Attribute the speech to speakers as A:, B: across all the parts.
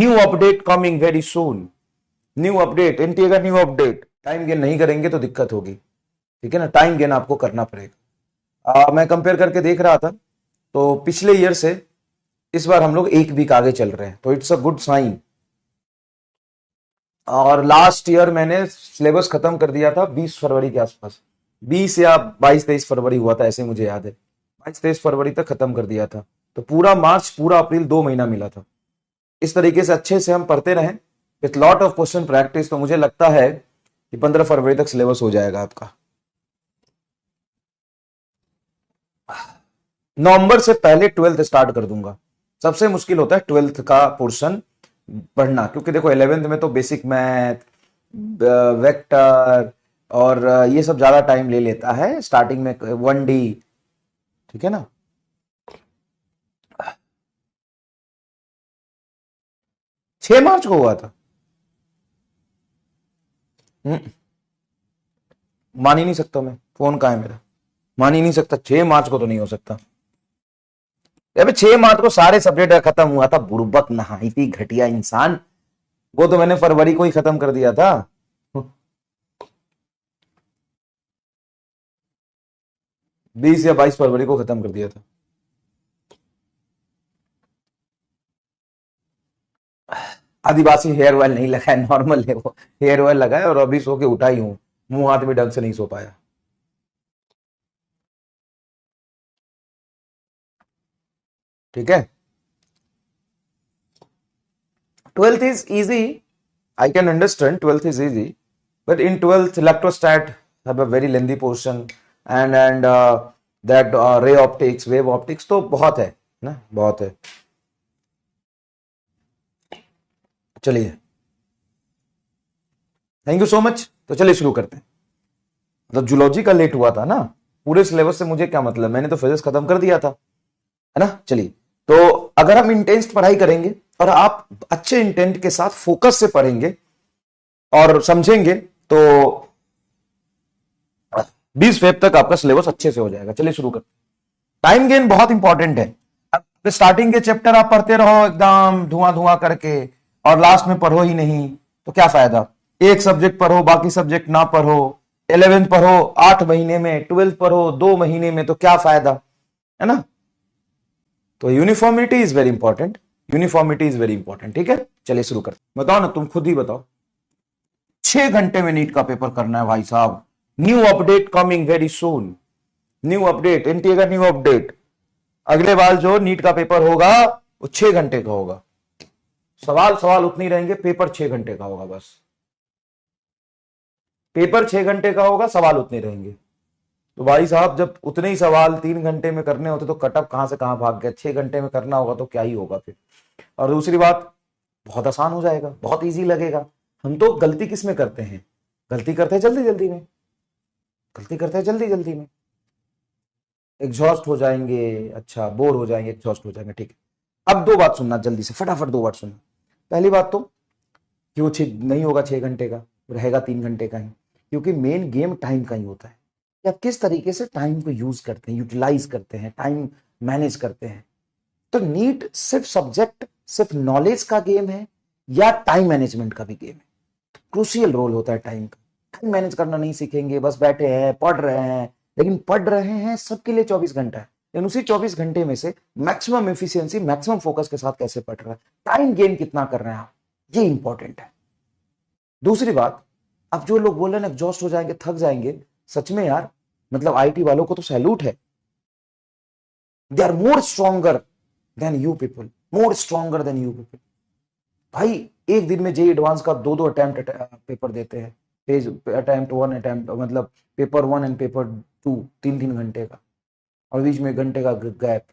A: New update coming very soon. New update, NTA का new update. Time gain नहीं करेंगे तो दिक्कत होगी, ठीक है ना। टाइम गेन आपको करना पड़ेगा। मैं कंपेयर करके देख रहा था, तो पिछले ईयर से इस बार हम लोग एक वीक आगे चल रहे हैं, तो इट्स अ गुड साइन। और लास्ट ईयर मैंने सिलेबस खत्म कर दिया था 20 फरवरी के आसपास, 20 या 22-23 फरवरी हुआ था, ऐसे मुझे याद है। 22-23 फरवरी तक खत्म कर दिया था, तो पूरा मार्च पूरा अप्रैल 2 महीना मिला था। इस तरीके से अच्छे से हम पढ़ते रहें with lot of question practice, तो मुझे लगता है कि 15 फरवरी तक सिलेबस हो जाएगा आपका। नवंबर से पहले 12th स्टार्ट कर दूंगा। सबसे मुश्किल होता है 12th का पोर्शन पढ़ना, क्योंकि देखो 11th में तो बेसिक मैथ, वेक्टर और ये सब ज्यादा टाइम ले लेता है स्टार्टिंग में, 1D, ठीक है ना। 6 मार्च को हुआ था। हम्म, मान ही नहीं सकता मैं, फोन कहाँ है मेरा, मान ही नहीं सकता, 6 मार्च को तो नहीं हो सकता। अबे 6 मार्च को सारे सब्जेक्ट खत्म हुआ था, बुर्बक नहाई थी घटिया इंसान। वो तो मैंने फरवरी को ही खत्म कर दिया था। 20 या 22 फरवरी को खत्म कर दिया था। आदिवासी हेयर ऑयल नहीं लगा है, नॉर्मल है वो, हेयर ऑयल लगा है और अभी सो के उठा ही हूं, मुंह हाथ भी ढंग से नहीं सो पाया। ठीक है। 12th is easy, I can understand 12th is easy, but in 12th electrostat have a very lengthy portion, and that ray optics, wave optics तो बहुत है ना, बहुत है। चलिए, थैंक यू सो मच। तो चलिए शुरू करते हैं। मतलब जूलॉजी का लेट हुआ था ना, पूरे सिलेबस से मुझे क्या मतलब, मैंने तो फिजिक्स खत्म कर दिया था, है ना। चलिए, तो अगर हम इंटेंस पढ़ाई करेंगे और आप अच्छे इंटेंट के साथ फोकस से पढ़ेंगे और समझेंगे, तो 20 फेब तक आपका सिलेबस अच्छे से हो जाएगा। चलिए शुरू करते हैं। टाइम गेन बहुत इंपॉर्टेंट है। अब स्टार्टिंग के चैप्टर आप पढ़ते रहो एकदम धुआं धुआं करके, और लास्ट में पढ़ो ही नहीं, तो क्या फायदा। एक सब्जेक्ट पढ़ो, बाकी सब्जेक्ट ना पढ़ो। 11th पढ़ो 8 महीने में, 12th पढ़ो 2 महीने में, तो क्या फायदा, है ना। तो uniformity is very important, uniformity is very important. ठीक है, चलिए शुरू करते हैं। बताओ ना, तुम खुद ही बताओ। 6 घंटे में नीट का पेपर करना है भाई साहब। New update coming very soon. New update, NTA का न्यू अपडेट। अगले बार जो नीट का पेपर होगा वो 6 घंटे का होगा। सवाल सवाल उतने ही रहेंगे, पेपर 6 घंटे का होगा बस। पेपर 6 घंटे का होगा, सवाल उतने रहेंगे। तो भाई साहब, जब उतने ही सवाल 3 घंटे में करने होते तो कटअप कहां से कहां भाग गया। 6 घंटे में करना होगा तो क्या ही होगा फिर। और दूसरी बात, बहुत आसान हो जाएगा, बहुत इजी लगेगा। हम तो गलती किस में करते हैं, गलती करते हैं जल्दी जल्दी में, गलती करते हैं जल्दी जल्दी में, एग्जॉस्ट हो जाएंगे, अच्छा बोर हो जाएंगे, एग्जॉस्ट हो जाएंगे। ठीक है, अब दो बात सुनना जल्दी से, फटाफट 2 बात सुनना। पहली बात तो कि वो नहीं होगा 6 घंटे का, रहेगा 3 घंटे का ही, क्योंकि मेन गेम टाइम का ही होता है कि आप किस तरीके से टाइम को यूज करते हैं, यूटिलाइज करते हैं, टाइम मैनेज करते हैं। तो नीट सिर्फ सब्जेक्ट, सिर्फ नॉलेज का गेम है या टाइम मैनेजमेंट का भी गेम है। क्रूशियल रोल होता है टाइम का। टाइम मैनेज करना नहीं सीखेंगे, बस बैठे हैं पढ़ रहे हैं, लेकिन पढ़ रहे हैं सबके लिए 24 घंटा है, लेकिन उसी 24 घंटे में से मैक्सिमम एफिशिएंसी, मैक्सिमम फोकस के साथ कैसे पढ़ रहा है, टाइम गेन कितना कर रहे हैं आप, ये इंपॉर्टेंट है। दूसरी बात, अब जो लोग बोल रहे हैं एग्जॉस्ट हो जाएंगे, थक जाएंगे, सच में यार, मतलब आईटी वालों को तो सैल्यूट है। They are more stronger than you people, more stronger than you people. भाई, एक दिन में जेई एडवांस का 2-2 अटेम्प्ट पेपर देते हैं। पेज अटेम्प्ट 1, अटेम्प्ट मतलब पेपर 1 एंड पेपर 2, 3-3 घंटे का, और बीच में 1 घंटे का गैप,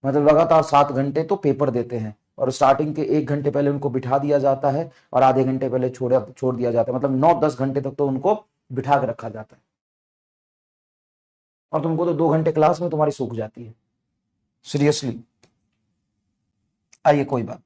A: मतलब लगातार 7 घंटे तो पेपर देते हैं। और स्टार्टिंग के 1 घंटे पहले उनको बिठा दिया जाता है और आधे घंटे पहले छोड़ दिया जाता है, मतलब 9-10 घंटे तक तो उनको बिठा के रखा जाता है। और तुमको तो 2 घंटे क्लास में तुम्हारी सूख जाती है, सीरियसली। आइए, कोई बात।